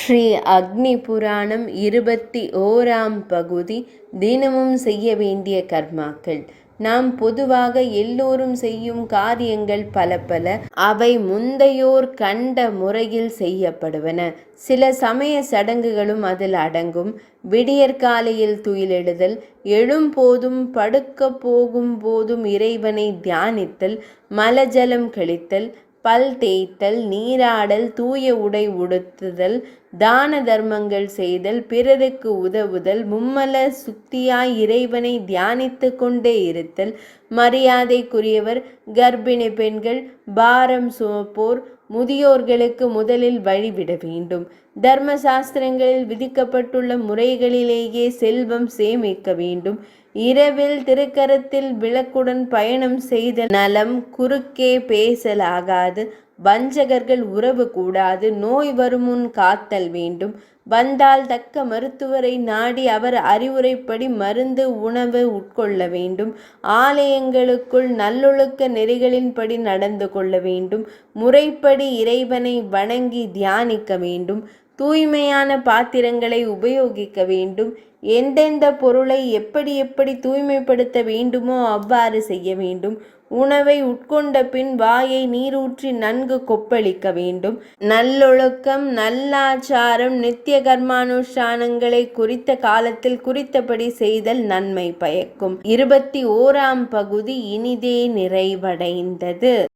ஸ்ரீ அக்னி புராணம் 21ஆம் பகுதி. தினமும் செய்ய வேண்டிய கர்மாக்கள். நாம் பொதுவாக எல்லோரும் செய்யும் காரியங்கள் பல பல. அவை முந்தையோர் கண்ட முறையில் செய்யப்படுவன. சில சமய சடங்குகளும் அதில் அடங்கும். விடியற்காலையில் துயிலெழுதல், எழும்போதும் படுக்க போகும் போதும் இறைவனை தியானித்தல், மலஜலம் கழித்தல், பல் தேய்த்தல், நீராடல், தூய உடை உடுத்துதல், தான தர்மங்கள் செய்தல், பிறருக்கு உதவுதல், மும்மல சுத்தியாய் இறைவனை தியானித்து கொண்டே இருத்தல், மரியாதைக்குரியவர், கர்ப்பிணி பெண்கள், பாரம் சுமப்போர், முதியோர்களுக்கு முதலில் வழிவிட வேண்டும். தர்ம சாஸ்திரங்களில் விதிக்கப்பட்டுள்ள முறைகளிலேயே செல்வம் சேமிக்க வேண்டும். இரவில் திருக்கரத்தில் விளக்குடன் பயணம் செய்தல் நலம். குறுக்கே பேசலாகாது. வஞ்சகர்கள் உறவு கூடாது. நோய் வருமுன் காத்தல் வேண்டும். வந்தால் தக்க மருத்துவரை நாடி அவர் அறிவுரைப்படி மருந்து உணவு உட்கொள்ள வேண்டும். ஆலயங்களுக்குள் நல்லொழுக்க நெறிகளின்படி நடந்து கொள்ள வேண்டும். முறைப்படி இறைவனை வணங்கி தியானிக்க வேண்டும். தூய்மையான பாத்திரங்களை உபயோகிக்க வேண்டும். எந்தெந்த பொருளை எப்படி எப்படி தூய்மைப்படுத்த வேண்டுமோ அவ்வாறு செய்ய வேண்டும். உணவை உட்கொண்ட பின் வாயை நீரூற்றி நன்கு கொப்பளிக்க வேண்டும். நல்லொழுக்கம், நல்லாச்சாரம், நித்திய கர்மானுஷ்டானங்களை குறித்த காலத்தில் குறித்தபடி செய்தல் நன்மை பயக்கும். 21ஆம் பகுதி இனிதே நிறைவடைந்தது.